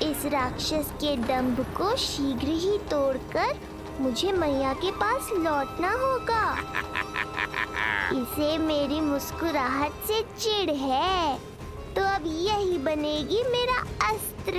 इस राक्षस के दंभ को शीघ्र ही तोड़कर मुझे मैया के पास लौटना होगा। इसे मेरी मुस्कुराहट से चिढ़ है, तो अब यही बनेगी मेरा अस्त्र।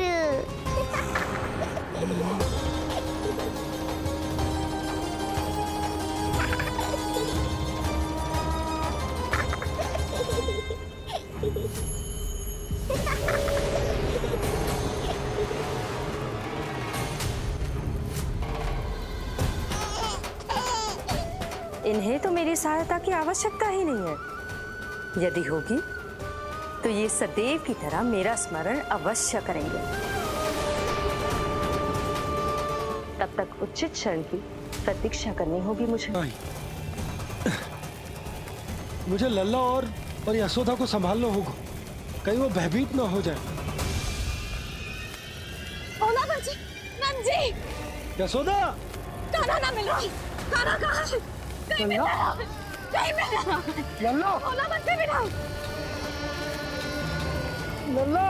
इन्हें तो मेरी सहायता की आवश्यकता ही नहीं है। यदि होगी तो ये सदैव की तरह मेरा स्मरण अवश्य करेंगे। तब तक उचित क्षण की प्रतीक्षा करनी होगी मुझे। मुझे लल्ला और यशोदा को संभालना होगा, कहीं वो भयभीत ना हो जाए। ओला बाजी, नंजी, यशोदा, कान्हा ना मिल रहा। कान्हा कहाँ है? नहीं मिल रहा, नहीं मिल रहा। लल्ला, ओला मत मिला। लल्ला,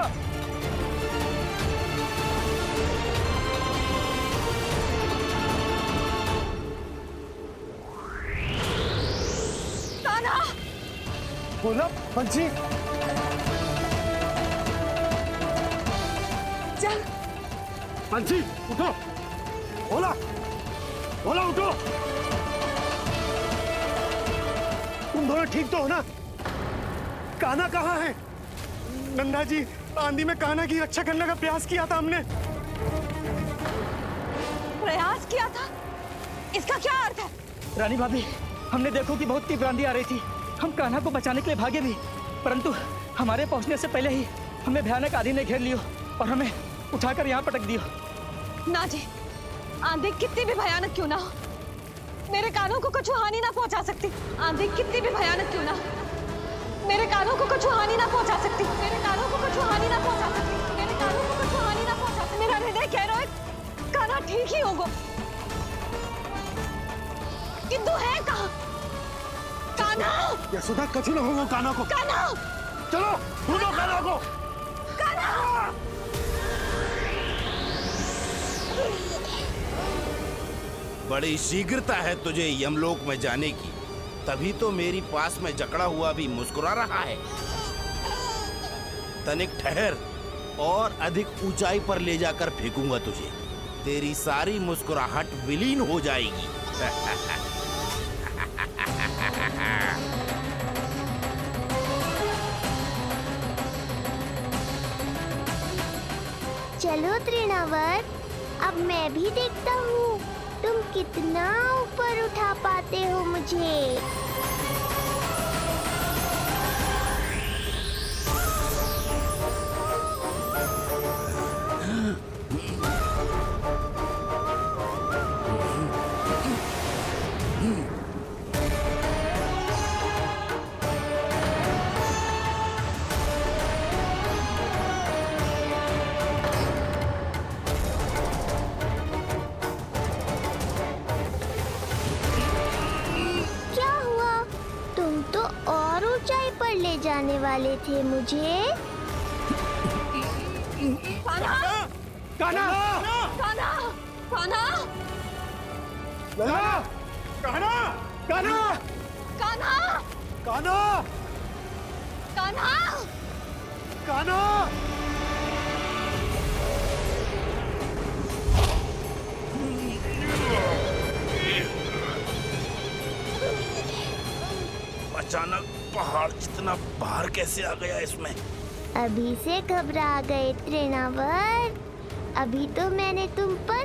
कान्हा, बोला पंछी। चल पंछी उठो, बोला बोला उठो। तुम दोनों ठीक तो हो ना? कान्हा कहाँ है? नंदा जी, आंधी में कान्हा की रक्षा करने का प्रयास किया था हमने। प्रयास किया था? इसका क्या अर्थ है? रानी भाभी, हमने देखो कि बहुत तीव्र आंधी आ रही थी। हम कान्हा को बचाने के लिए भागे भी, परंतु हमारे पहुंचने से पहले ही हमें भयानक आंधी ने घेर लियो और हमें उठाकर यहाँ पटक दियो। ना जी, आंधी कितनी भी भयानक क्यों ना हो, मेरे कानों को कुछ हानि ना पहुंचा सकती। आंधी कितनी भी भयानक क्यों ना हो, मेरे कानों को कुछ हानि ना पहुंचा सकती। मेरे कानों को कुछ हानि ना पहुंचा सकती। मेरे कानों को कुछ हानि ना पहुंचा सकती। मेरा हृदय कह रहा है कान्हा ठीक ही होगा, किंतु है कहाँ? कान्हा, यशोदा, कछु ना होगा कान्हा को। कान्हा, चलो ढूंढो कान्हा को। कान्हा। बड़ी शीघ्रता है तुझे यमलोक में जाने की, तभी तो मेरी पास में जकड़ा हुआ भी मुस्कुरा रहा है। तनिक ठहर, और अधिक ऊंचाई पर ले जाकर फेंकूंगा तुझे। तेरी सारी मुस्कुराहट विलीन हो जाएगी। चलो तृणावर, अब मैं भी देखता हूँ तुम कितना ऊपर उठा पाते हो मुझे। ले जाने वाले थे मुझे। कान्हा, कान्हा, कान्हा, कान्हा, लल्ला, कान्हा, कान्हा, कान्हा, कान्हा, कान्हा, कान्हा। अचानक पहाड़ जितना भार कैसे आ गया इसमें? अभी से घबरा गए तृणावर। अभी तो मैंने तुम पर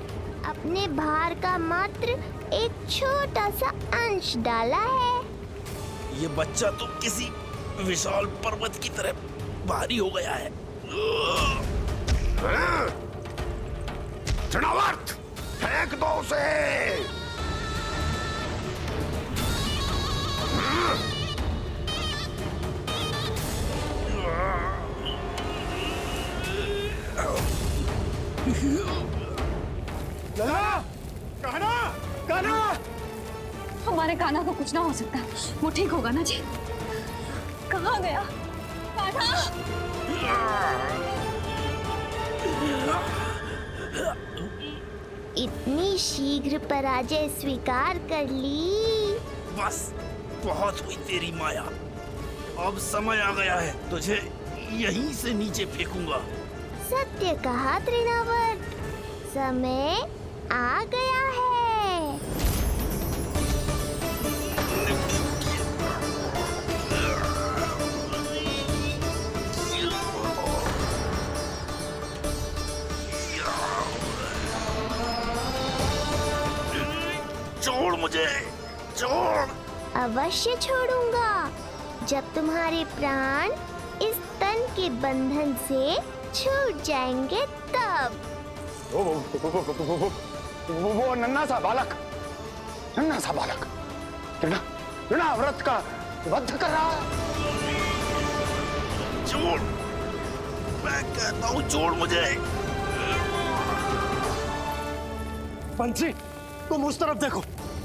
अपने भार का मात्र एक छोटा सा अंश डाला है। ये बच्चा तो किसी विशाल पर्वत की तरह भारी हो गया है। तृणावर्त, फेंक दो उसे। लल्ला, कान्हा, कान्हा। हमारे कान्हा को कुछ ना हो सकता, वो ठीक होगा ना जी। कहाँ गया कान्हा? इतनी शीघ्र पराजय स्वीकार कर ली। बस बहुत हुई तेरी माया। अब समय आ गया है, तुझे यहीं से नीचे फेंकूंगा। सत्य कहा तृणावर्त, समय आ गया है। छोड़ मुझे, छोड़। अवश्य छोड़ूंगा, जब तुम्हारे प्राण इस तन के बंधन से छूट जाएंगे तब। वो नन्हा सा बालक तृणाव्रत का वध कर रहा है। छोड़, मैं कहता हूँ छोड़ मुझे। बंसी, तुम उस तरफ देखो।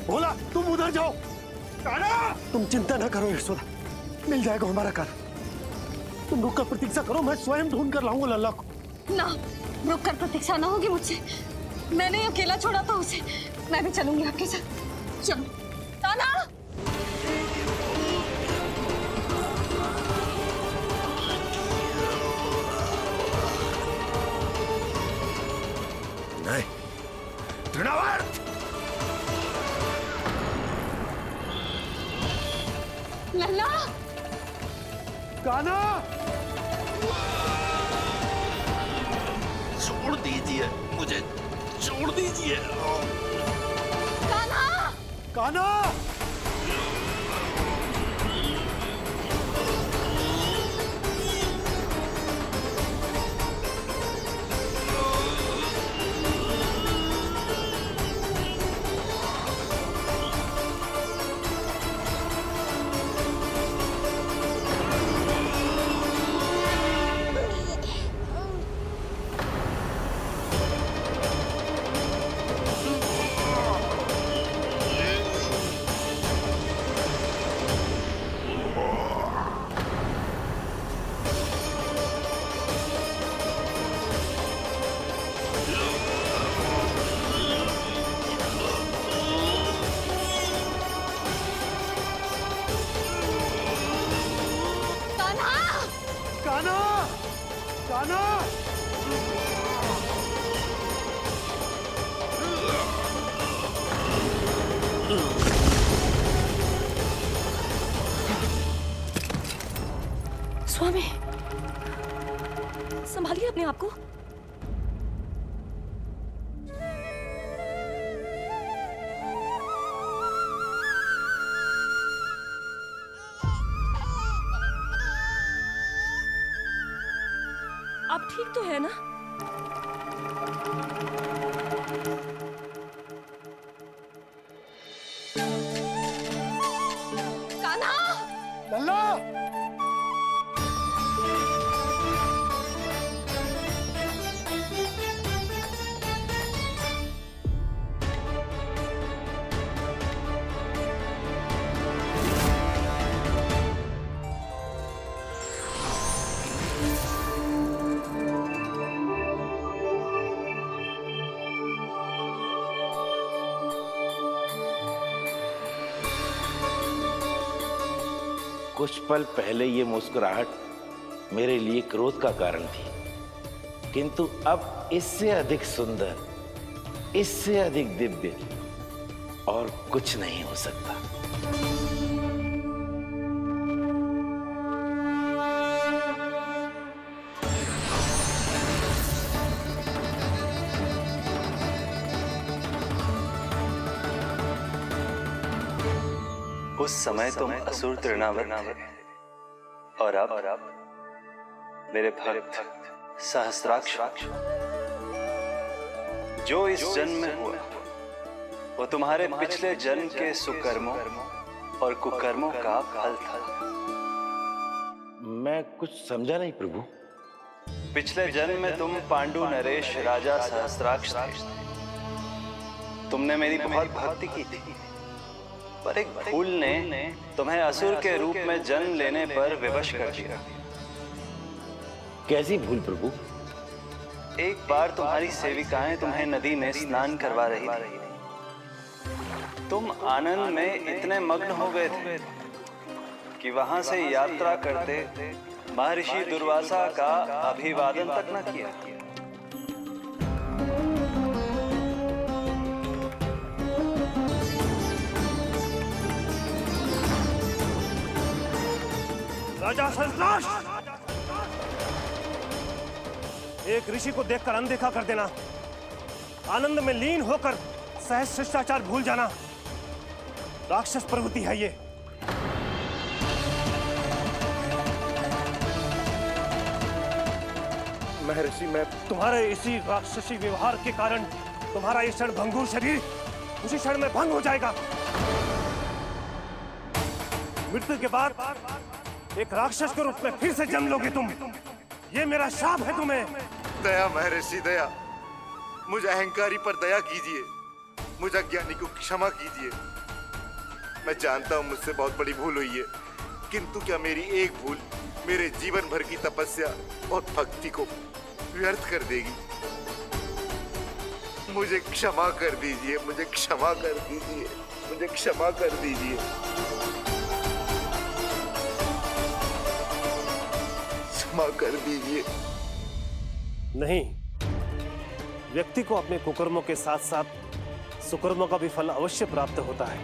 भोला, तुम उधर जाओ। कान्हा, तुम चिंता ना करो यशोदा, मिल जाएगा हमारा कान्हा। तुम रुक कर प्रतीक्षा करो, मैं स्वयं ढूंढ कर लाऊंगा लल्ला को। ना, रुक कर प्रतीक्षा ना होगी मुझसे। मैंने अकेला छोड़ा था उसे, मैं भी चलूंगी आपके साथ। चलो कान्हा। नहीं, तृणावर्त। लल्ला, कान्हा, छोड़ दीजिए मुझे, छोड़ दीजिए। कान्हा, कान्हा। कान्हा, कान्हा। स्वामी, संभालिए अपने आप को। आप ठीक तो है ना? कान्हा! लल्ला। कुछ पल पहले ये मुस्कुराहट मेरे लिए क्रोध का कारण थी, किंतु अब इससे अधिक सुंदर, इससे अधिक दिव्य और कुछ नहीं हो सकता। उस समय तुम असुर तृणावर्त थे और अब मेरे भक्त सहस्राक्ष। जो इस जन्म में हुआ वो तुम्हारे पिछले जन्म के सुकर्मों और कुकर्मों का फल था। मैं कुछ समझा नहीं प्रभु। पिछले जन्म में तुम पांडु नरेश राजा सहस्राक्ष थे। तुमने मेरी बहुत भक्ति की थी, पर एक भूल ने तुम्हें असुर के रूप में जन्म लेने पर विवश कर दिया। कैसी भूल प्रभु? एक बार तुम्हारी सेविकाएं तुम्हें नदी में स्नान करवा रही थी। तुम आनंद में इतने मग्न हो गए थे कि वहां से यात्रा करते महर्षि दुर्वासा का अभिवादन तक न किया। राजा सहस्त्राक्ष, एक ऋषि को देखकर अनदेखा कर देना, आनंद में लीन होकर सहज शिष्टाचार भूल जाना, राक्षस प्रवृत्ति है ये। महर्षि, मैं तुम्हारे इसी राक्षसी व्यवहार के कारण तुम्हारा ये क्षण भंगुर शरीर उसी क्षण में भंग हो जाएगा। मृत्यु के बाद एक राक्षस के रूप में फिर से जन्म लोगे तुम। ये मेरा शाप है तुम्हें। दया महर्षि दया, मुझ अहंकारी पर दया कीजिए, मुझ अज्ञानी को क्षमा कीजिए। मैं जानता हूँ मुझसे बहुत बड़ी भूल हुई है, किंतु क्या मेरी एक भूल मेरे जीवन भर की तपस्या और भक्ति को व्यर्थ कर देगी? मुझे क्षमा कर दीजिए, मुझे क्षमा कर दीजिए, मुझे क्षमा कर दीजिए। क्षमा कर दीजिए। नहीं, व्यक्ति को अपने कुकर्मों के साथ साथ सुकर्मों का भी फल अवश्य प्राप्त होता है।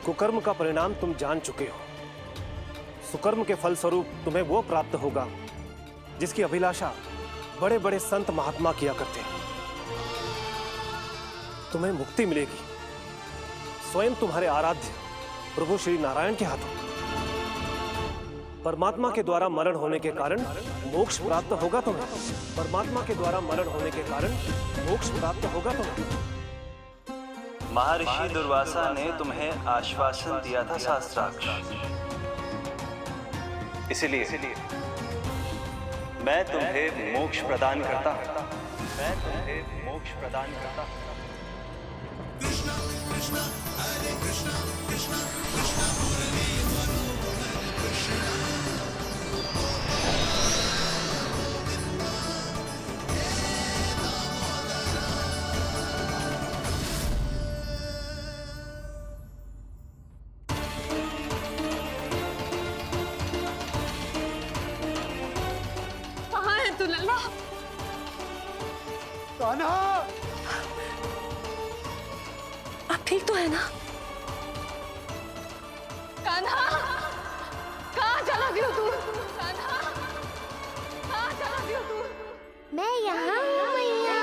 कुकर्म का परिणाम तुम जान चुके हो। सुकर्म के फल स्वरूप तुम्हें वो प्राप्त होगा जिसकी अभिलाषा बड़े बड़े संत महात्मा किया करते हैं। तुम्हें मुक्ति मिलेगी स्वयं तुम्हारे आराध्य प्रभु श्री नारायण के हाथों। परमात्मा के द्वारा मरण होने के कारण मोक्ष प्राप्त होगा तुम्हें। परमात्मा के द्वारा मरण होने के कारण मोक्ष प्राप्त होगा तुम्हें। महर्षि दुर्वासा ने तुम्हें आश्वासन दिया था सहस्त्राक्ष, इसलिए मैं तुम्हें मोक्ष प्रदान करता हूं। मैं तुम्हें मोक्ष प्रदान करता हूं। कृष्णा कृष्णा हरे कृष्णा कृष्णा कृष्णा मुरली मनोहर कृष्णा। कहाँ है तू लल्ला? कान्हा! आप ठीक तो है ना? कान्हा, कहाँ चला गया तू? कान्हा, कहाँ चला गया तू? मैं यहाँ हूँ मैया।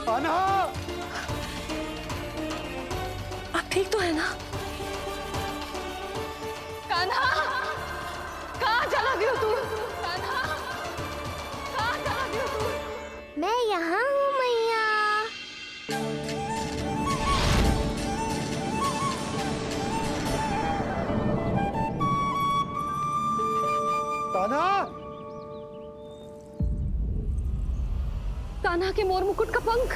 कान्हा! आप ठीक तो है ना? कान्हा, कहाँ चला गया तू? कान्हा, कहाँ चला गया तू? मैं यहाँ हूँ मैया। कान्हा! कान्हा के मोर मुकुट का पंख।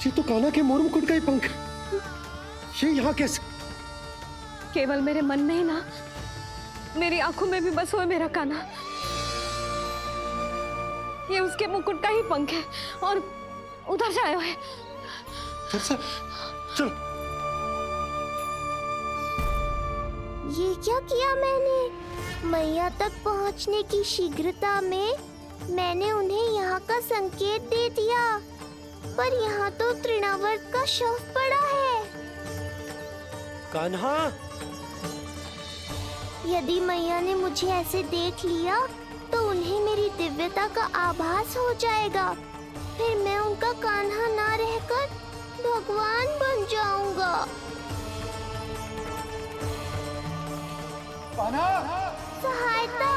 ये तो कान्हा के मोर मुकुट का ही पंख। ये यहाँ कैसे? केवल मेरे मन में ही ना, मेरी आंखों में भी बस हो मेरा कान्हा। ये उसके मुकुट का ही पंख है और उधर से आया है। चलो। ये क्या किया मैंने? मैया तक पहुंचने की शीघ्रता में मैंने उन्हें यहाँ का संकेत दे दिया, पर यहाँ तो तृणावर्त का शव पड़ा है। कान्हा! यदि मैया ने मुझे ऐसे देख लिया तो उन्हें मेरी दिव्यता का आभास हो जाएगा। फिर मैं उनका कान्हा ना रहकर भगवान बन जाऊंगा। सहायता,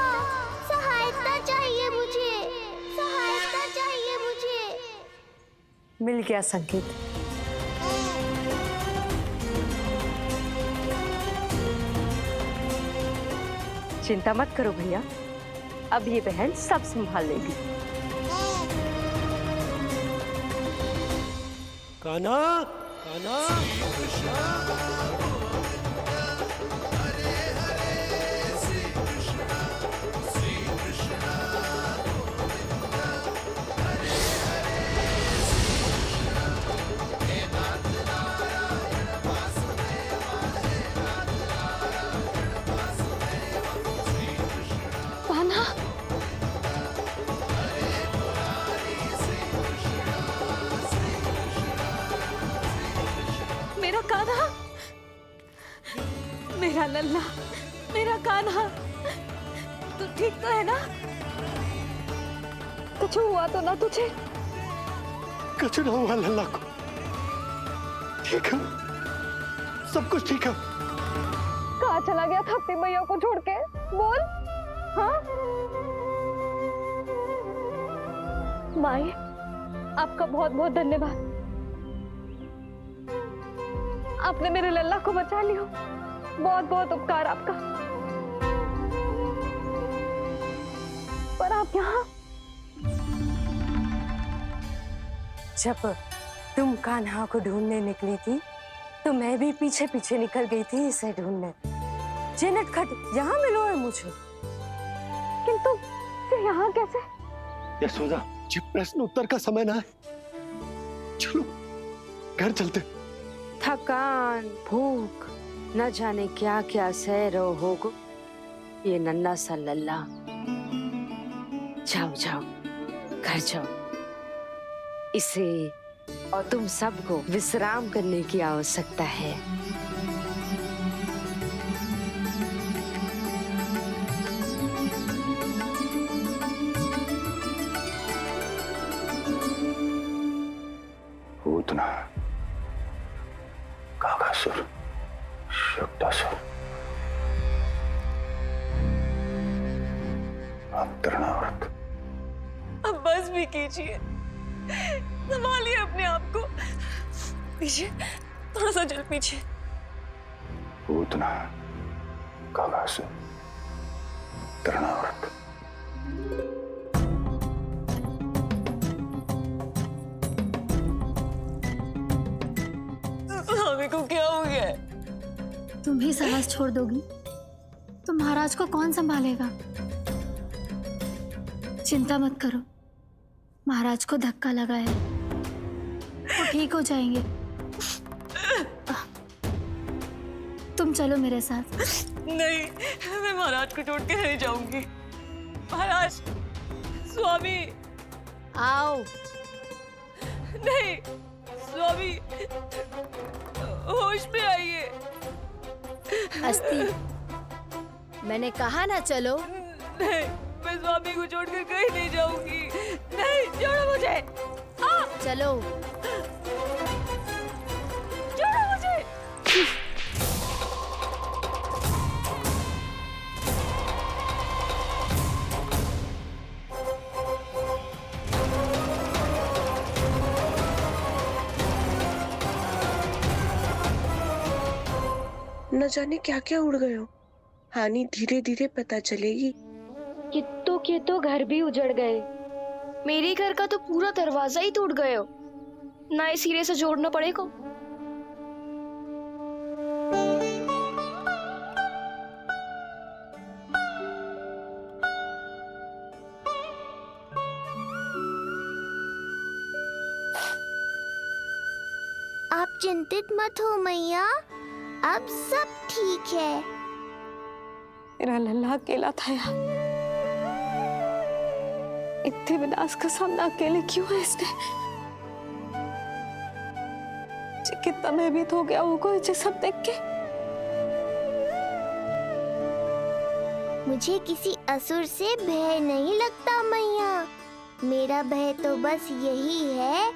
सहायता चाहिए मुझे, सहायता चाहिए मुझे। मिल गया संकेत। चिंता मत करो भैया, अब ये बहन सब संभाल लेगी। कान्हा, कान्हा, कान्हा, मेरा कान्हा, मेरा लल्ला, मेरा कान्हा, तू ठीक तो है ना? कुछ हुआ तो ना तुझे? कुछ ना हुआ लल्ला को। ठीक है, सब कुछ ठीक है। कहाँ चला गया था अपनी मैया को छोड़ के? बोल। हाँ माई, आपका बहुत बहुत धन्यवाद। आपने मेरे लल्ला को बचा लिया, बहुत बहुत उपकार आपका। पर आप यहाँ? जब तुम कान्हा को ढूंढने निकली थी तो मैं भी पीछे पीछे निकल गई थी इसे ढूंढने। जे नटखट यहाँ मिलो है मुझे। किंतु ये यहाँ कैसे? यशोदा, ये प्रश्न उत्तर का समय ना है। चलो घर चलते। थकान, भूख, न जाने क्या क्या सह रहो होगो ये नन्ना सा लल्ला। जाओ जाओ, घर जाओ। इसे और तुम सबको विश्राम करने की आवश्यकता है। पूतना, काकासुर, शुक्तासुर, अब तृणावर्त। अब बस भी कीजिए, संभालिए अपने आप को। पीछे, थोड़ा सा चल पीछे। पूतना, काकासुर, तृणावर्त। स्वामी को क्या हो गया है? तुम भी साहस छोड़ दोगी तो महाराज को कौन संभालेगा? चिंता मत करो, महाराज को धक्का लगा है, वो ठीक हो जाएंगे। तुम चलो मेरे साथ। नहीं, मैं महाराज को छोड़ के नहीं जाऊंगी। महाराज, स्वामी, आओ। नहीं, स्वामी, होश में आइए। अस्ती, मैंने कहा ना चलो। नहीं, मैं स्वामी को छोड़कर कहीं नहीं जाऊंगी। नहीं, छोड़ो मुझे। चलो। छोड़ो मुझे। न जाने क्या क्या उड़ गए हो। हानि धीरे धीरे पता चलेगी। कित्तों के तो घर भी उजड़ गए, मेरे घर का तो पूरा दरवाजा ही टूट गए हो। नए सिरे से जोड़ना पड़ेगा। आप चिंतित मत हो मैया, अब सब ठीक है। मेरा लल्ला अकेला था यार। इतने विनाश का सामना अकेले क्यों है इसने? कितना भयभीत हो गया होगा इसे सब देख के। मुझे किसी असुर से भय नहीं लगता मैया। मेरा भय तो बस यही है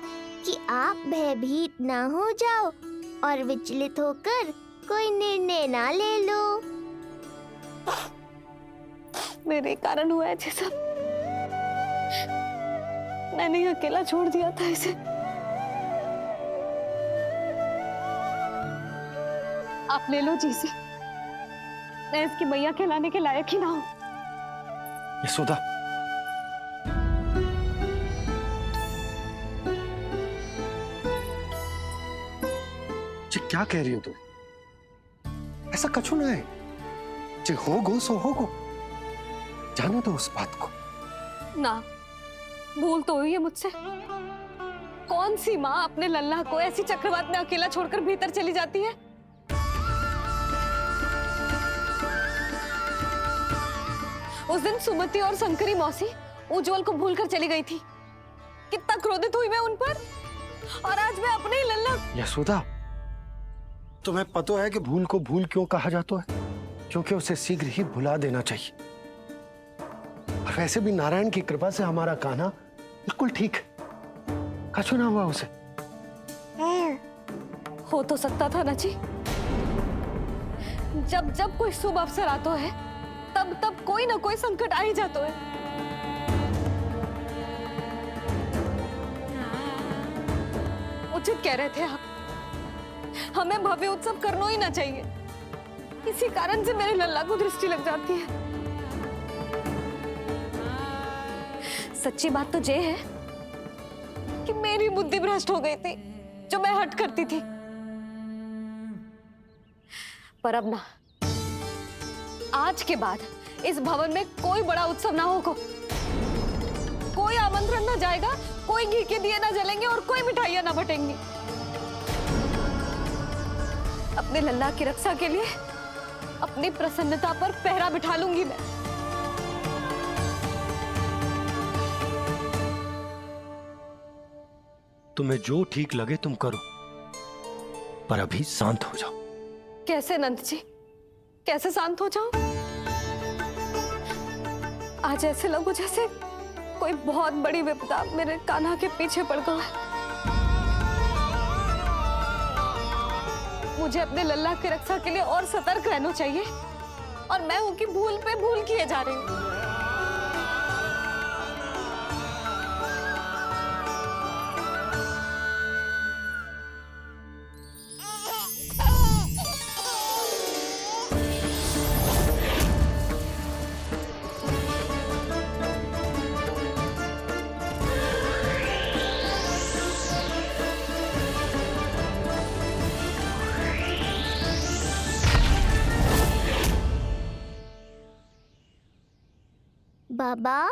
कि आप भयभीत ना हो जाओ और विचलित होकर कोई निर्णय ना ले लो। मेरे कारण हुआ है ये सब। मैंने अकेला छोड़ दिया था इसे। आप ले लो जी से। मैं इसकी मैया कहलाने के लायक ही ना हूँ। यशोदा, जी क्या कह रही हो तुम? ऐसा कछु ना है। जे होगो सो होगो, जाने दो उस बात को। ना, भूल तो हुई है मुझसे। कौन सी माँ अपने लल्ला को ऐसी चक्रवात में अकेला छोड़कर भीतर चली जाती है? उस दिन सुमति और शंकरी मौसी उज्जवल को भूलकर चली गई थी। कितना क्रोधित हुई मैं उन पर, और आज मैं अपने ही लल्ला। यशोदा, तुम्हें पता है कि भूल को भूल क्यों कहा जाता है? क्योंकि उसे शीघ्र ही भुला देना चाहिए। और वैसे भी नारायण की कृपा से हमारा कान्हा बिल्कुल ठीक है, कछु ना हुआ उसे। हो तो सकता था ना जी। जब जब कोई शुभ अवसर आता है, तब तब कोई ना कोई संकट आ ही जाता है। उचित कह रहे थे आप, हमें भव्य उत्सव करना ही ना चाहिए। इसी कारण से मेरे लल्ला को दृष्टि लग जाती है। सच्ची बात तो ये है कि मेरी बुद्धि भ्रष्ट हो गई थी, जो मैं हट करती थी। पर अब ना, आज के बाद इस भवन में कोई बड़ा उत्सव ना होगा। कोई आमंत्रण ना जाएगा, कोई घी के दिए ना जलेंगे और कोई मिठाइयां ना बटेंगी। अपने लल्ला की रक्षा के लिए अपनी प्रसन्नता पर पहरा बिठा लूंगी मैं। तुम्हें जो ठीक लगे तुम करो, पर अभी शांत हो जाओ। कैसे नंद जी, कैसे शांत हो जाऊं? आज ऐसे लगो जैसे कोई बहुत बड़ी विपदा मेरे कान्हा के पीछे पड़ गया है। मुझे अपने लल्ला की रक्षा के लिए और सतर्क रहना चाहिए, और मैं उनकी भूल पे भूल किए जा रही हूँ। बाबा,